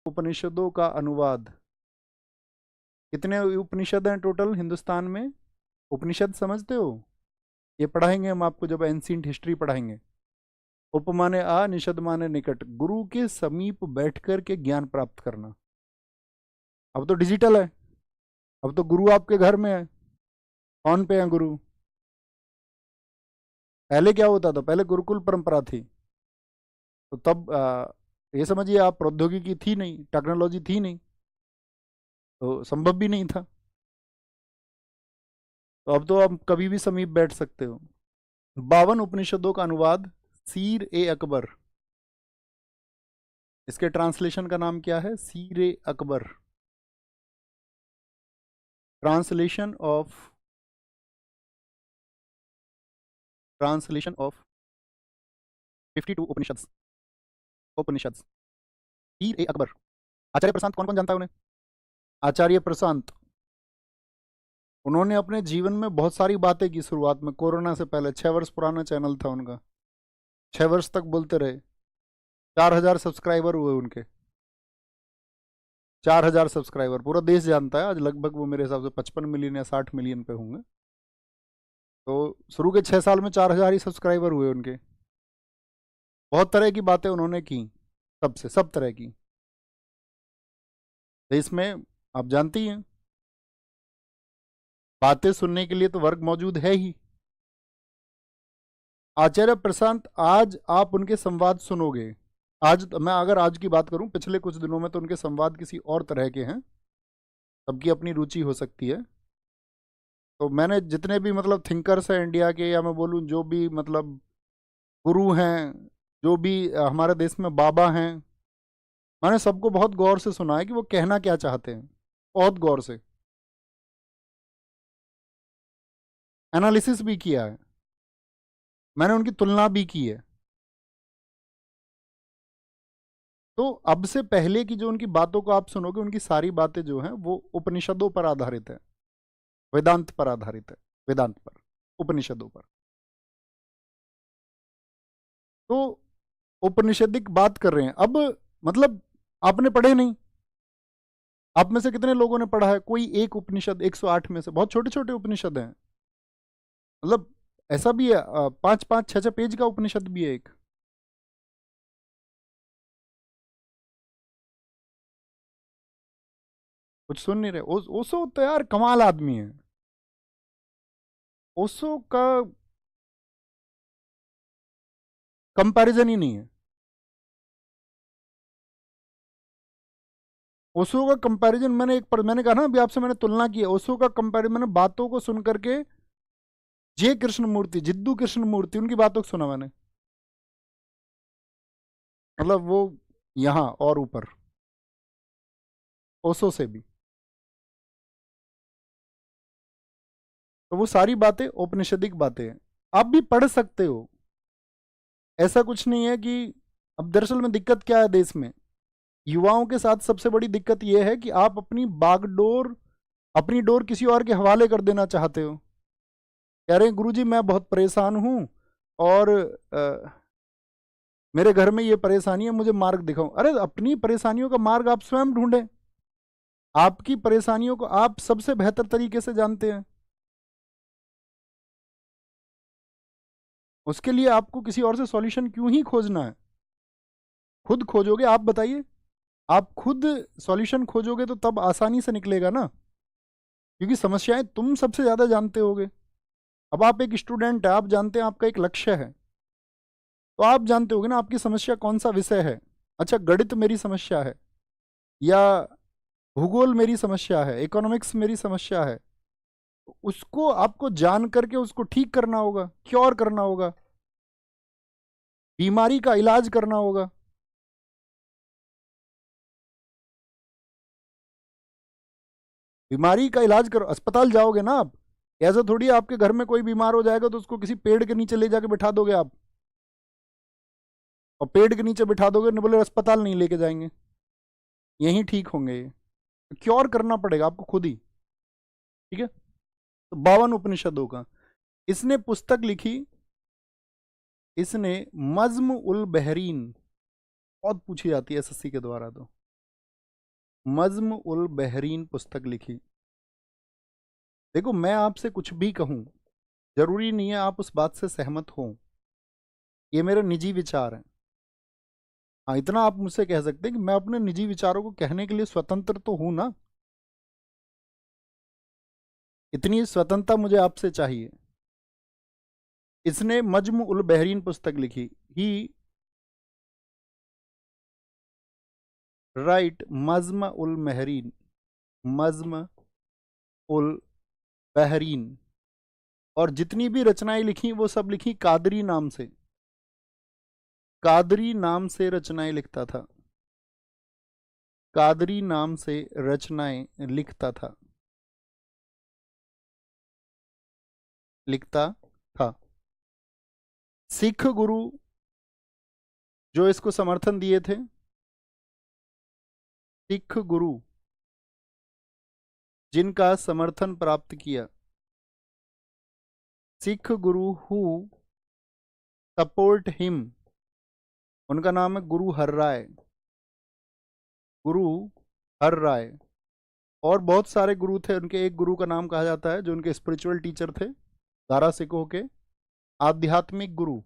उपनिषदों का अनुवाद। कितने उपनिषद हैं टोटल हिंदुस्तान में? उपनिषद समझते हो? ये पढ़ाएंगे हम आपको जब एंशिएंट हिस्ट्री पढ़ाएंगे। उप माने आ, निषद माने निकट, गुरु के समीप बैठ कर के ज्ञान प्राप्त करना। अब तो डिजिटल है, अब तो गुरु आपके घर में है, फोन पे है गुरु। पहले क्या होता था? पहले गुरुकुल परंपरा थी, तो तब ये समझिए आप, प्रौद्योगिकी थी नहीं, टेक्नोलॉजी थी नहीं, तो संभव भी नहीं था। तो अब तो आप कभी भी समीप बैठ सकते हो। 52 उपनिषदों का अनुवाद सीर ए अकबर। इसके ट्रांसलेशन का नाम क्या है? सीर ए अकबर, ट्रांसलेशन ऑफ 52 उपनिषद। सीर ए अकबर। आचार्य प्रशांत, कौन कौन जानता है उन्हें? आचार्य प्रशांत, उन्होंने अपने जीवन में बहुत सारी बातें की। शुरुआत में कोरोना से पहले 6 वर्ष पुराना चैनल था उनका, 6 वर्ष तक बोलते रहे। 4000 सब्सक्राइबर हुए उनके, 4000 सब्सक्राइबर पूरा देश जानता है। आज लगभग वो मेरे हिसाब से 55 मिलियन या 60 मिलियन पे होंगे। तो शुरू के 6 साल में 4000 ही सब्सक्राइबर हुए उनके। बहुत तरह की बातें उन्होंने की, सबसे सब तरह की। देश में आप जानती हैं, बातें सुनने के लिए तो वर्ग मौजूद है ही। आचार्य प्रशांत, आज आप उनके संवाद सुनोगे। मैं अगर आज की बात करूं, पिछले कुछ दिनों में तो उनके संवाद किसी और तरह के हैं, सबकी अपनी रुचि हो सकती है। तो मैंने जितने भी मतलब थिंकर्स हैं इंडिया के, या मैं बोलूं जो भी मतलब गुरु हैं, जो भी हमारे देश में बाबा हैं, मैंने सबको बहुत गौर से सुना है कि वो कहना क्या चाहते हैं, बहुत गौर से एनालिसिस भी किया है, मैंने उनकी तुलना भी की है। तो अब से पहले की जो उनकी बातों को आप सुनोगे, उनकी सारी बातें जो हैं वो उपनिषदों पर आधारित है, वेदांत पर आधारित है, वेदांत पर, उपनिषदों पर। तो उपनिषदिक बात कर रहे हैं अब। मतलब आपने पढ़े नहीं, आप में से कितने लोगों ने पढ़ा है कोई एक उपनिषद? 108 में से बहुत छोटे छोटे उपनिषद हैं। मतलब ऐसा भी है, 5-5 6-6 पेज का उपनिषद भी है एक। कुछ सुन नहीं रहे? ओशो तो यार कमाल आदमी है। ओशो का कंपैरिजन ही नहीं है। ओशो का कंपैरिजन मैंने कहा ना अभी आपसे, मैंने तुलना की है। ओशो का कंपैरिजन मैंने बातों को सुन करके, जे कृष्ण मूर्ति, जिद्दू कृष्ण मूर्ति, उनकी बातों को सुना मैंने। मतलब वो यहाँ और ऊपर, ओशो से भी। तो वो सारी बातें औपनिषदिक बातें हैं, आप भी पढ़ सकते हो, ऐसा कुछ नहीं है कि। अब दरअसल में दिक्कत क्या है देश में, युवाओं के साथ सबसे बड़ी दिक्कत यह है कि आप अपनी बागडोर, अपनी डोर किसी और के हवाले कर देना चाहते हो। कह रहे हैं गुरुजी मैं बहुत परेशान हूं, और मेरे घर में ये परेशानी है, मुझे मार्ग दिखाओ। अरे अपनी परेशानियों का मार्ग आप स्वयं ढूंढें। आपकी परेशानियों को आप सबसे बेहतर तरीके से जानते हैं, उसके लिए आपको किसी और से सॉल्यूशन क्यों ही खोजना है? खुद खोजोगे। आप बताइए, आप खुद सॉल्यूशन खोजोगे तो तब आसानी से निकलेगा ना, क्योंकि समस्याएं तुम सबसे ज्यादा जानते होगे। अब आप एक स्टूडेंट है, आप जानते हैं आपका एक लक्ष्य है, तो आप जानते होगे ना आपकी समस्या कौन सा विषय है। अच्छा, गणित मेरी समस्या है, या भूगोल मेरी समस्या है, इकोनॉमिक्स मेरी समस्या है, तो उसको आपको जान करके उसको ठीक करना होगा, क्योर करना होगा, बीमारी का इलाज करना होगा। बीमारी का इलाज करो, अस्पताल जाओगे ना आप। ऐसा थोड़ी है आपके घर में कोई बीमार हो जाएगा तो उसको किसी पेड़ के नीचे ले जाके बिठा दोगे आप, और पेड़ के नीचे बिठा दोगे, नहीं बोले अस्पताल नहीं लेके जाएंगे, यहीं ठीक होंगे ये। क्योर करना पड़ेगा आपको खुद ही। ठीक है, तो 52 उपनिषदों का इसने पुस्तक लिखी। इसने मज्म उल बहरीन, बहुत पूछी जाती है एसएससी के द्वारा। तो मज़्म उल बहरीन पुस्तक लिखी। देखो, मैं आपसे कुछ भी कहूँ, जरूरी नहीं है आप उस बात से सहमत हों, ये मेरा निजी विचार है। हाँ, इतना आप मुझसे कह सकते हैं कि मैं अपने निजी विचारों को कहने के लिए स्वतंत्र तो हूं ना, इतनी स्वतंत्रता मुझे आपसे चाहिए। इसने मज्म उल बहरीन पुस्तक लिखी। ही राइट मज्म उल महरीन, मज्म उल बहरीन। और जितनी भी रचनाएं लिखी वो सब लिखी कादरी नाम से, कादरी नाम से रचनाएं लिखता था, कादरी नाम से रचनाएं लिखता था। सिख गुरु जो इसको समर्थन दिए थे, सिख गुरु जिनका समर्थन प्राप्त किया, सिख गुरु हु सपोर्ट हिम, उनका नाम है गुरु हर राय, गुरु हर राय। और बहुत सारे गुरु थे, उनके एक गुरु का नाम कहा जाता है जो उनके स्पिरिचुअल टीचर थे, दारा सिखों के आध्यात्मिक गुरु,